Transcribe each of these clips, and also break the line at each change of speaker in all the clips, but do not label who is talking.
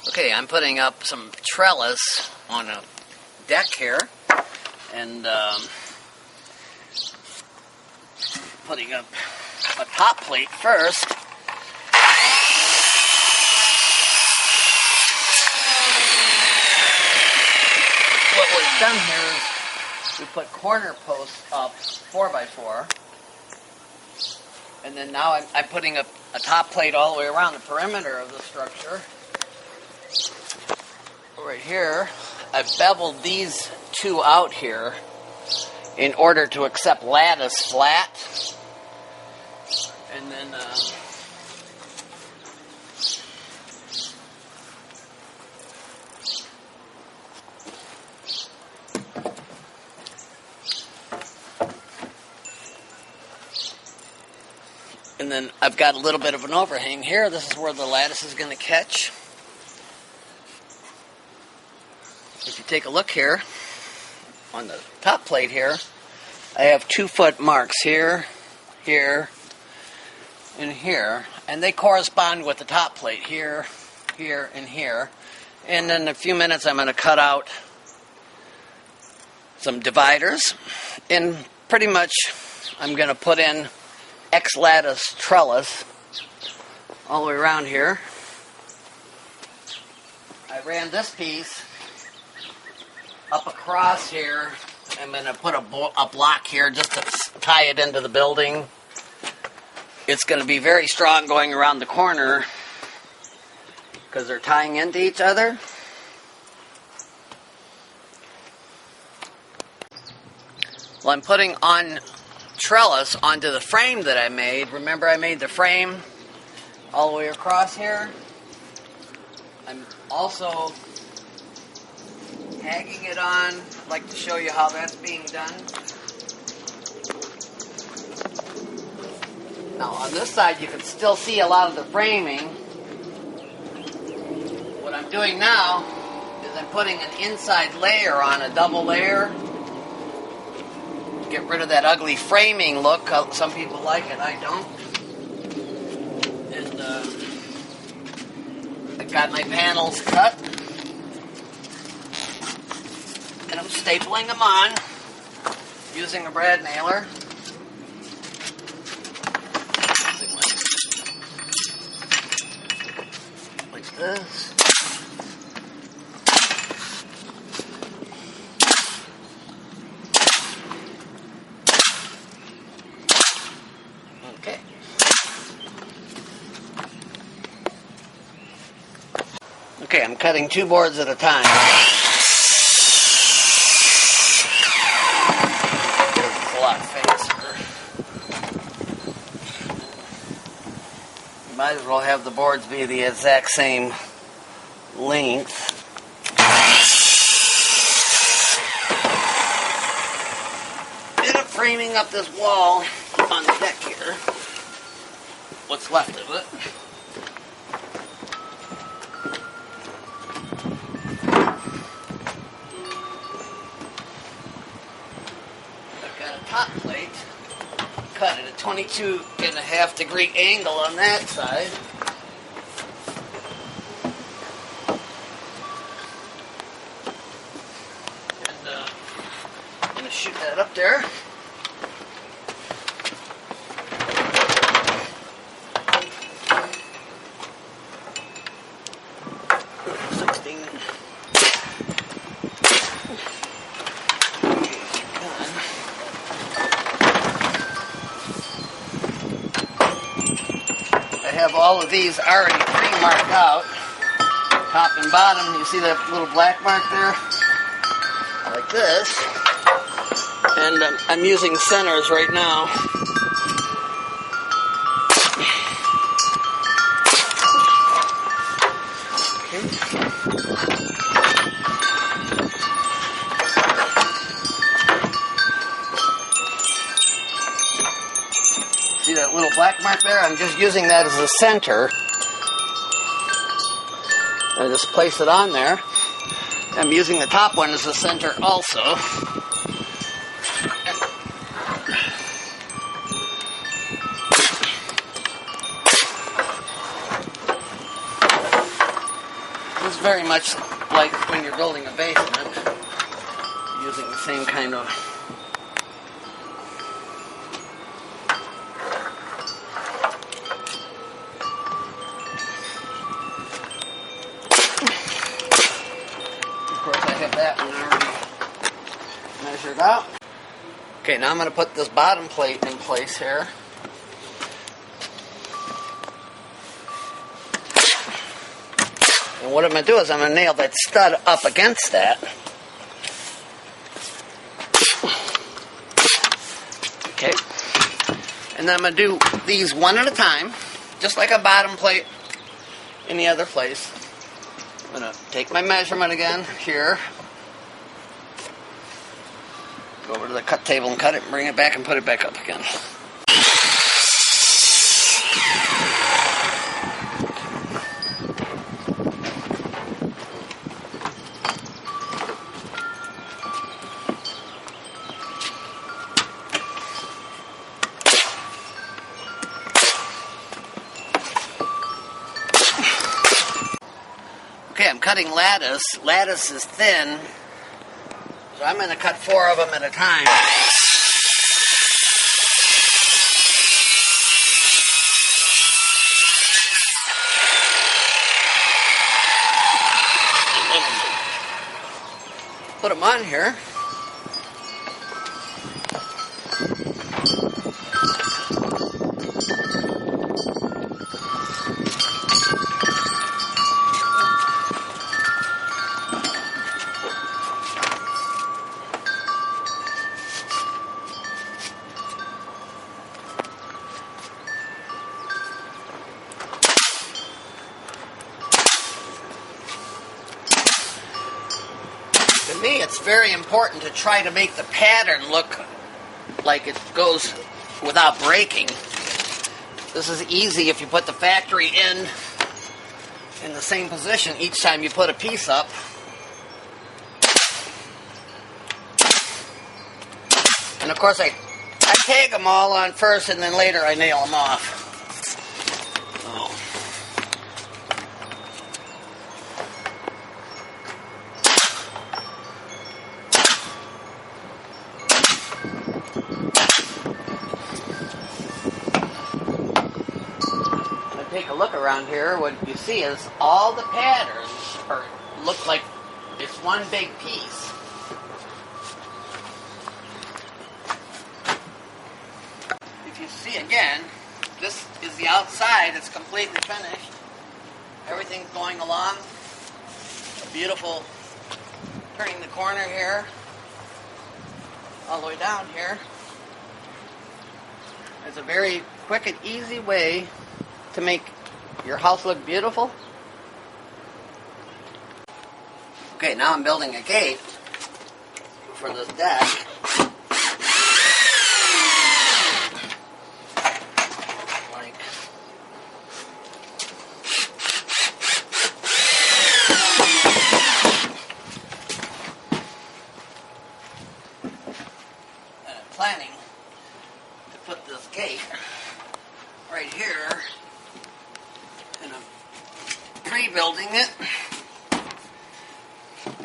Okay, I'm putting up some trellis on a deck here, and putting up a top plate first. What was done here is we put corner posts up 4x4, and then now I'm putting up a top plate all the way around the perimeter of the structure. Right here, I've beveled these two out here in order to accept lattice flat. And then I've got a little bit of an overhang here. This is where the lattice is going to catch. If you take a look here, on the top plate here, I have 2-foot marks here, here, and here. And they correspond with the top plate here, here, and here. And in a few minutes I'm going to cut out some dividers. And pretty much I'm going to put in X-lattice trellis all the way around here. I ran this piece up across here. I'm going to put a block here just to tie it into the building. It's going to be very strong going around the corner because they're tying into each other. Well, I'm putting on trellis onto the frame that I made. Remember, I made the frame all the way across here. I'm also tagging it on. I'd like to show you how that's being done. Now on this side you can still see a lot of the framing. What I'm doing now is I'm putting an inside layer on, a double layer. Get rid of that ugly framing look. Some people like it, I don't. And I've got my panels cut. And I'm stapling them on using a brad nailer. Like this. Okay. Okay, I'm cutting 2 boards at a time. Might as well have the boards be the exact same length. Bit of framing up this wall on the deck here. What's left of it. I've got a top plate. Cut at a 22.5 degree angle on that side. And I'm going to shoot that up there. I have all of these already pre-marked out, top and bottom. You see that little black mark there? Like this. And I'm using centers right now. See that little black mark there? I'm just using that as a center. I just place it on there. I'm using the top one as a center also. This is very much like when you're building a basement, using the same kind of that one already measured out. Okay, now I'm going to put this bottom plate in place here. And what I'm going to do is I'm going to nail that stud up against that. Okay. And then I'm going to do these one at a time, just like a bottom plate in the other place. I'm going to take my measurement again here. Go over to the cut table and cut it and bring it back and put it back up again. Okay, I'm cutting lattice. Lattice is thin, so I'm going to cut 4 of them at a time. Put them on here. To me, it's very important to try to make the pattern look like it goes without breaking. This is easy if you put the factory in the same position each time you put a piece up. And of course I tag them all on first and then later I nail them off. Take a look around here, what you see is all the patterns look like it's one big piece. If you see again, this is the outside, it's completely finished. Everything's going along. A beautiful turning the corner here, all the way down here. It's a very quick and easy way to make your house look beautiful. Okay, now I'm building a gate for this deck. Like and I'm planning to put this gate right here. And I'm pre-building it.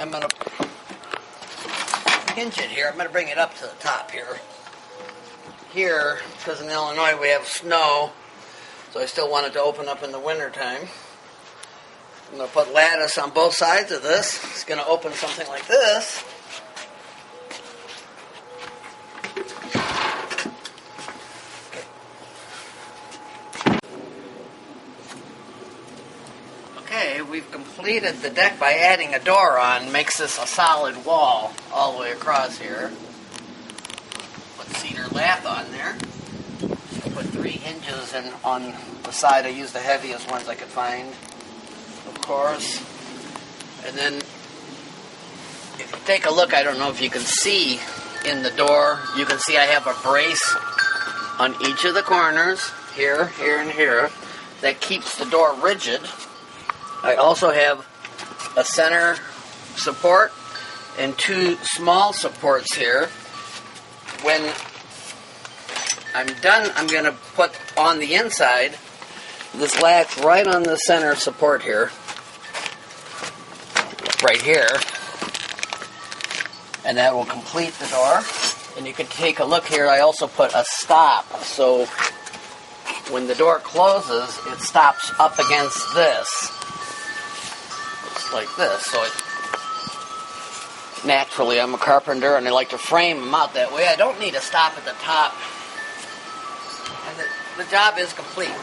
I'm going to hinge it here. I'm going to bring it up to the top here. Here, because in Illinois we have snow, so I still want it to open up in the wintertime. I'm going to put lattice on both sides of this. It's going to open something like this. Okay, we've completed the deck by adding a door on. Makes this a solid wall all the way across here. Put cedar lath on there. Put 3 hinges in on the side. I used the heaviest ones I could find, of course. And then, if you take a look, I don't know if you can see in the door, you can see I have a brace on each of the corners, here, here, and here, that keeps the door rigid. I also have a center support and 2 small supports here. When I'm done, I'm going to put on the inside this latch right on the center support here. right here. And that will complete the door. And you can take a look here, I also put a stop. So when the door closes, it stops up against this. It's like this. So it, naturally, I'm a carpenter and I like to frame them out that way. I don't need a stop at the top. And the job is complete.